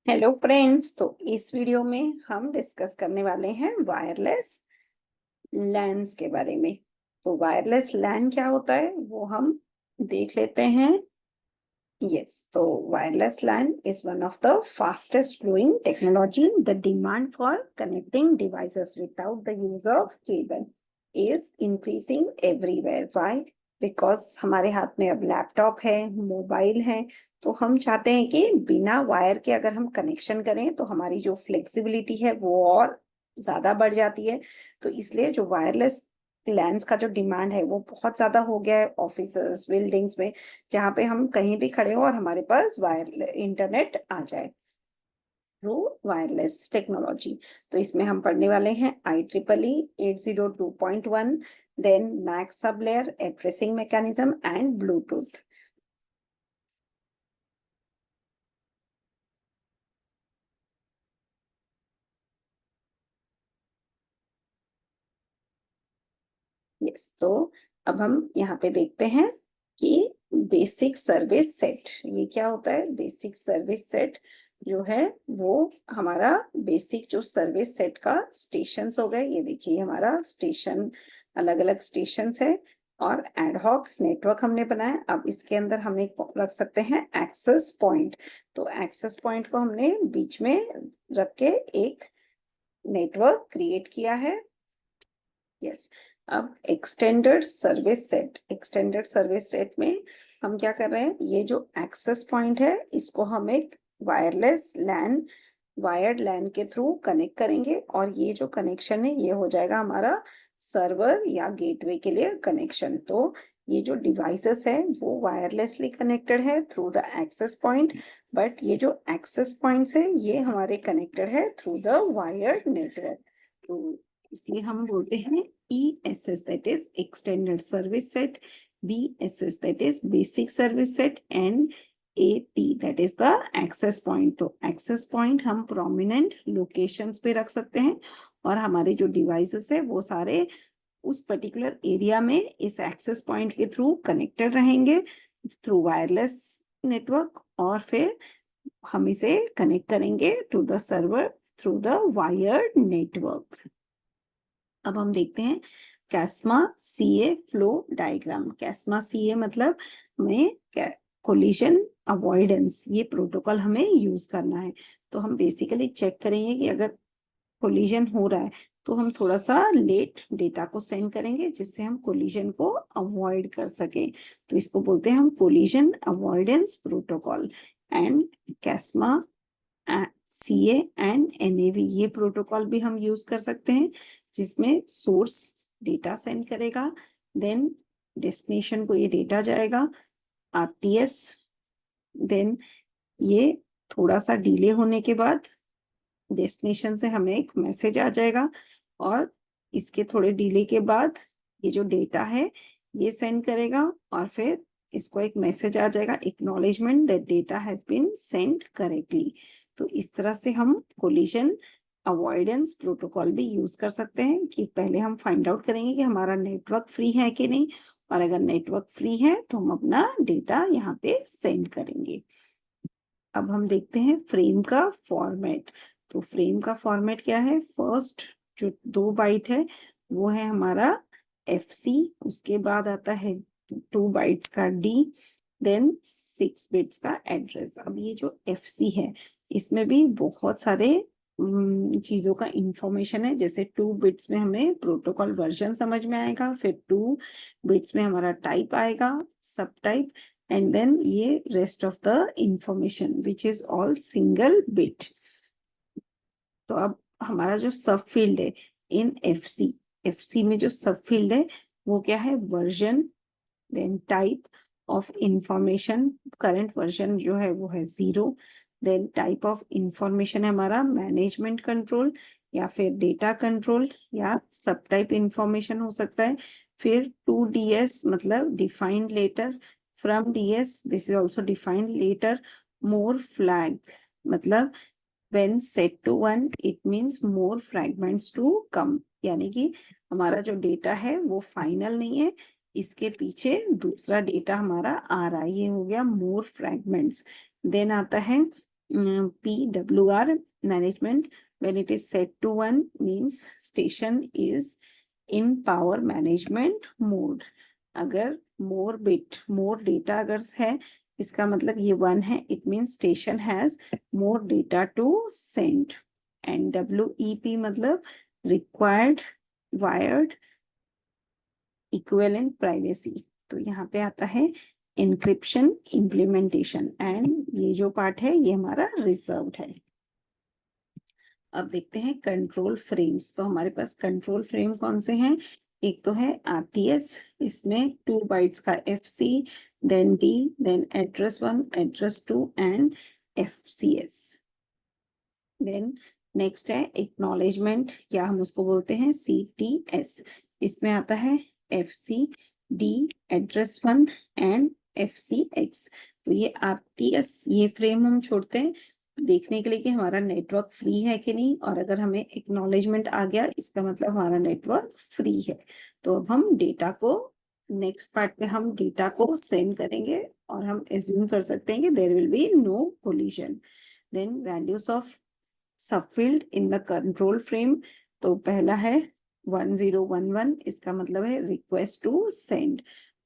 Hello friends. तो इस video में हम डिस्कस करने वाले हैं वायरलेस लैन्स के बारे में। तो वायरलेस लैन क्या होता है वो हम देख लेते हैं। यस, तो wireless LAN is one of the fastest growing technology. The demand for connecting devices without the use of cable is increasing everywhere. Why? Because हमारे हाथ में अब लैपटॉप है, मोबाइल है, तो हम चाहते हैं कि बिना वायर के अगर हम कनेक्शन करें तो हमारी जो फ्लेक्सिबिलिटी है वो और ज्यादा बढ़ जाती है। तो इसलिए जो वायरलेस लैन्स का जो डिमांड है वो बहुत ज्यादा हो गया है ऑफिसेस, बिल्डिंग्स में, जहाँ पे हम कहीं भी खड़े हो और हमारे पास वायर इंटरनेट आ जाए थ्रू वायरलेस टेक्नोलॉजी। तो इसमें हम पढ़ने वाले हैं IEEE 802.1, then MAC sub layer, addressing mechanism and Bluetooth. Yes, तो अब हम यहाँ पे देखते हैं कि बेसिक सर्विस सेट ये क्या होता है। बेसिक सर्विस सेट जो है वो हमारा बेसिक जो सर्विस सेट का स्टेशंस हो गए। ये देखिए हमारा स्टेशन, अलग अलग स्टेशंस है और एडहॉक नेटवर्क हमने बनाया। अब इसके अंदर हम एक रख सकते हैं एक्सेस पॉइंट। तो एक्सेस पॉइंट को हमने बीच में रख के एक नेटवर्क क्रिएट किया है। यस, अब एक्सटेंडेड सर्विस सेट में हम क्या कर रहे हैं, ये जो एक्सेस पॉइंट है इसको हम एक वायरलेस लैन, वायर्ड लैन के थ्रू कनेक्ट करेंगे और ये जो कनेक्शन है ये हो जाएगा हमारा सर्वर या गेटवे के लिए कनेक्शन। तो ये जो डिवाइसेस है वो वायरलेसली कनेक्टेड है through the access point, but ये जो एक्सेस पॉइंट्स है ये हमारे कनेक्टेड है थ्रू द वायर्ड नेटवर्क। तो इसलिए हम बोलते हैं ESS, that is extended service set, BSS, that is basic service set, and AP, that is the access point। तो access point हम prominent locations पे रख सकते हैं और हमारे जो devices है वो सारे उस पर्टिकुलर एरिया में इस एक्सेस पॉइंट के थ्रू कनेक्टेड रहेंगे थ्रू वायरलेस नेटवर्क, और फिर हम इसे कनेक्ट करेंगे to the server through the wired network. अब हम देखते हैं CSMA CA flow diagram. CSMA CA मतलब हमें कोलिजन अवॉइडेंस, ये प्रोटोकॉल हमें यूज करना है। तो हम बेसिकली चेक करेंगे कि अगर कोलिजन हो रहा है तो हम थोड़ा सा लेट डेटा को सेंड करेंगे जिससे हम कोलिजन को अवॉइड कर सकें। तो इसको बोलते हैं हम collision avoidance protocol. And CSMA, CA एंड NAV, ये प्रोटोकॉल भी हम यूज कर सकते हैं जिसमें सोर्स डेटा सेंड करेगा, देन डेस्टिनेशन को ये डेटा जाएगा RTS, देन ये थोड़ा सा डिले होने के बाद डेस्टिनेशन से हमें एक मैसेज आ जाएगा और इसके थोड़े डिले के बाद ये जो डेटा है ये सेंड करेगा और फिर इसको एक मैसेज आ जाएगा, acknowledgement that data has been send correctly. तो इस तरह से हम कोलिजन अवॉइडेंस प्रोटोकॉल भी यूज कर सकते हैं कि पहले हम फाइंड आउट करेंगे कि हमारा नेटवर्क फ्री है कि नहीं, और अगर नेटवर्क फ्री है तो हम अपना डेटा यहाँ पे सेंड करेंगे। अब हम देखते हैं फ्रेम का फॉर्मेट। तो फ्रेम का फॉर्मेट क्या है, फर्स्ट जो 2 बाइट है वो है हमारा FC, उसके बाद आता है 2 बाइट्स का D, देन 6 बिट्स का एड्रेस। अब ये जो FC है इसमें भी बहुत सारे चीजों का इंफॉर्मेशन है। जैसे 2 बिट्स में हमें प्रोटोकॉल वर्जन समझ में आएगा, फिर 2 बिट्स में हमारा टाइप आएगा, सब टाइप, and then ये rest of the information which is all single bit। तो अब हमारा जो सब फील्ड है इन FC में जो सब फील्ड है वो क्या है, version, then type of information, current version जो है वो है 0, देन टाइप ऑफ इंफॉर्मेशन है हमारा मैनेजमेंट कंट्रोल या फिर डेटा कंट्रोल या सब टाइप इंफॉर्मेशन हो सकता है। फिर 2DS मतलब defined letter, from DS this is also defined letter, more flag मतलब when set to 1 it means more fragments to come, यानी कि हमारा जो डेटा है वो फाइनल नहीं है, इसके पीछे दूसरा डेटा हमारा आ रहा है, ये हो गया मोर फ्रैगमेंट्स। देन आता है PWR management, when it is set to 1 means station is in power management mode. अगर more bit, more data अगर है, इसका मतलब ये 1 है, it means station has more data to send. And WEP मतलब required wired equivalent privacy. तो यहाँ पे आता है encryption implementation, and ये जो पार्ट है ये हमारा रिजर्व्ड है. अब देखते हैं कंट्रोल फ्रेम्स. तो हमारे पास कंट्रोल फ्रेम कौन से हैं? एक तो है RTS, इसमें 2 बाइट्स का FC, then D, then address 1, address 2 and FCS. Then next है एक्नॉलेजमेंट, या हम उसको बोलते हैं CTS. इसमें आता है FC, D, address 1 and FCX. तो ये RTS, ये फ्रेम हम छोड़ते हैं देखने के लिए कि हमारा नेटवर्क फ्री है कि नहीं, और अगर हमें एक्नॉलेजमेंट आ गया इसका मतलब हमारा नेटवर्क फ्री है. तो अब हम डेटा को नेक्स्ट पार्ट में हम डेटा को सेंड करेंगे और हम एज्यूम कर सकते हैं कि there will be no collision. Then values of subfield in the control frame. तो पहला है 1011, इसका मतलब है request to send.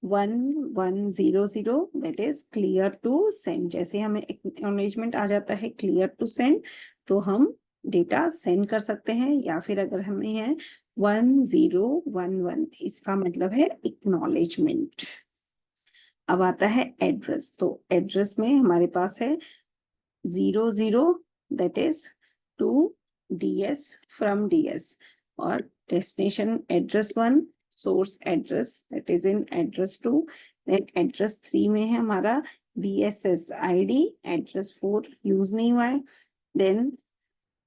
1100 that is clear to send. जैसे हमें एक्नॉलेजमेंट आ जाता है क्लियर टू सेंड, तो हम डेटा सेंड कर सकते हैं. या फिर अगर हमें है 1011, इसका मतलब है एक्नॉलेजमेंट. अब आता है एड्रेस. तो एड्रेस में हमारे पास है 00, that is to DS from DS, और destination address 1, source address that is in address 2, then address 3 में है हमारा BSS ID, एड्रेस 4 यूज नहीं हुआ है. देन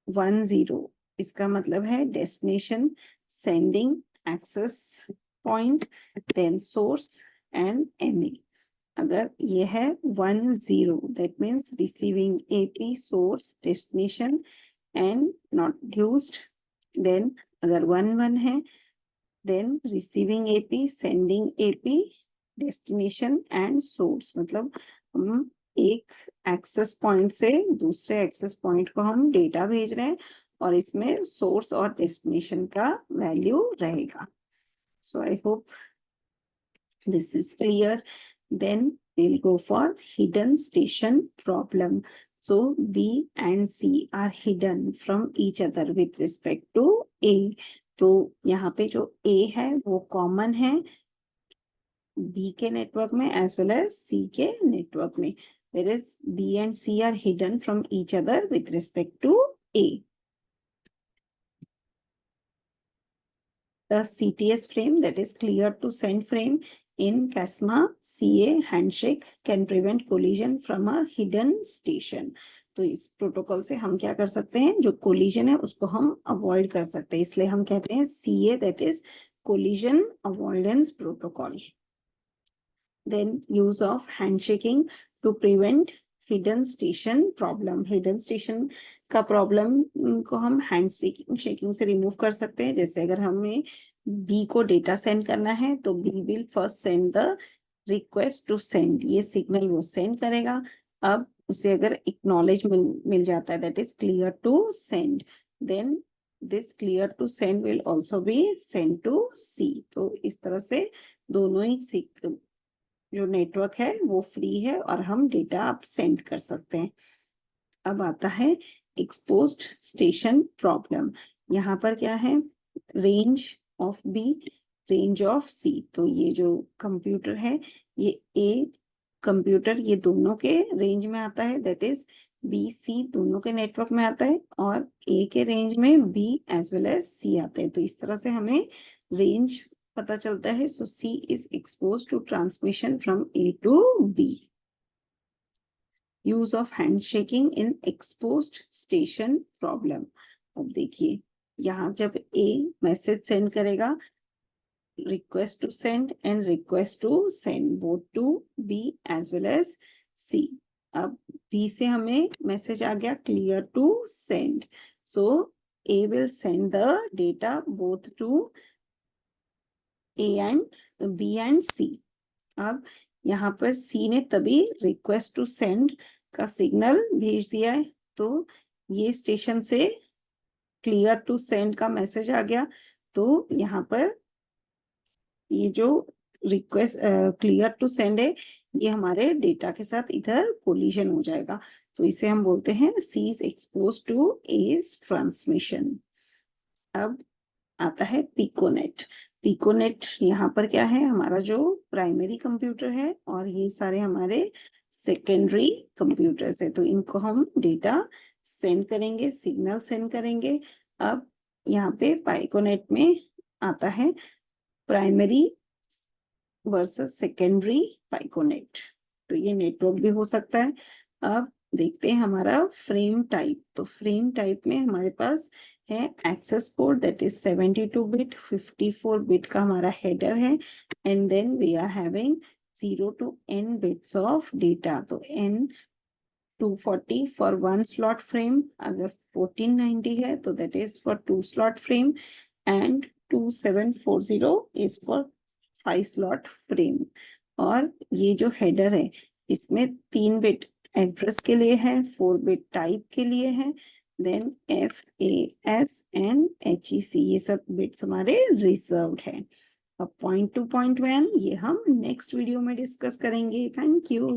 10, इसका मतलब है destination, sending, access point, then source and NA. अगर ये है 10, that means receiving AP, source, destination and not used. Then अगर 11 है, then receiving AP, sending AP, destination and source. मतलब हम एक एक्सेस पॉइंट से दूसरे एक्सेस पॉइंट को हम डेटा भेज रहे हैं और इसमें सोर्स और डेस्टिनेशन का वैल्यू रहेगा. So I hope this is clear. Then we'll go for hidden station problem. So B and C are hidden from each other with respect to A. तो यहाँ पे जो A है वो कॉमन है B के नेटवर्क में as well as C के नेटवर्क में, whereas B and C are hidden from each other with respect to A. The CTS frame, that is clear to send frame, in CASMA CA handshake can prevent collision from a hidden station. तो इस protocol से हम क्या कर सकते हैं, जो collision है उसको हम अवॉइड कर सकते हैं, इसलिए हम कहते हैं CA, that is collision avoidance protocol. Then use of handshaking to prevent hidden station problem. Hidden station का प्रॉब्लम को हम हैंड शेकिंग से रिमूव कर सकते हैं. जैसे अगर हमें B को डेटा सेंड करना है तो B will first send the request to send, ये सिग्नल वो सेंड करेगा. अब उसे अगर एक्नॉलेज मिल जाता है that is clear to send, then this clear to send will also be send to C. तो इस तरह से दोनों ही जो नेटवर्क है वो फ्री है और हम डेटा आप सेंड कर सकते हैं. अब आता है एक्सपोज्ड स्टेशन प्रॉब्लम. यहाँ पर क्या है, range of B, range of C. तो ये जो कंप्यूटर है ये A कंप्यूटर ये दोनों के रेंज में आता है, दैट इज B C दोनों के नेटवर्क में आता है, और A के रेंज में B as well as C आते हैं. तो इस तरह से हमें रेंज पता चलता है. सो C is exposed to transmission from A to B. Use of handshaking in exposed station problem. अब देखिए यहाँ जब A मैसेज सेंड करेगा, request to send and request to send both to B as well as C. अब B से हमें message आ गया clear to send. So A will send the data both to A and B and C. अब यहाँ पर C ने तभी request to send का सिग्नल भेज दिया है, तो ये स्टेशन से क्लियर टू सेंड का मैसेज आ गया। तो यहाँ पर ये जो रिक्वेस्ट क्लियर टू सेंड है, ये हमारे डेटा के साथ इधर कोलिजन हो जाएगा, तो इसे हम बोलते हैं C is expose to as transmission. अब आता है पिकोनेट। पिकोनेट यहाँ पर क्या है, हमारा जो प्राइमरी कंप्यूटर है और ये सारे हमारे सेकेंडरी कंप्यूटर्स है, तो इनको हम डेटा सेंड करेंगे, सिग्नल सेंड करेंगे। अब यहाँ पे पिकोनेट में आता है प्राइमरी वर्सेस सेकेंडरी पिकोनेट, तो ये नेटवर्क भी हो सकता है। अब देखते हैं हमारा फ्रेम टाइप। तो फ्रेम टाइप में हमारे पास है access code that is 72 bit, 54 bit का हमारा हेडर है, and then we are having 0 to n bits of data. तो n 240 फॉर 1 स्लॉट फ्रेम, अगर 1490 है तो that is for 2 slot frame, and 2740 is for 5 slot frame. और ये जो हेडर है इसमें 3 बिट एड्रेस के लिए है, 4 बिट टाइप के लिए है, देन FAS एंड HEC ये सब बिट्स हमारे रिजर्व्ड है। अब पॉइंट टू पॉइंट वैन ये हम नेक्स्ट वीडियो में डिस्कस करेंगे। Thank you.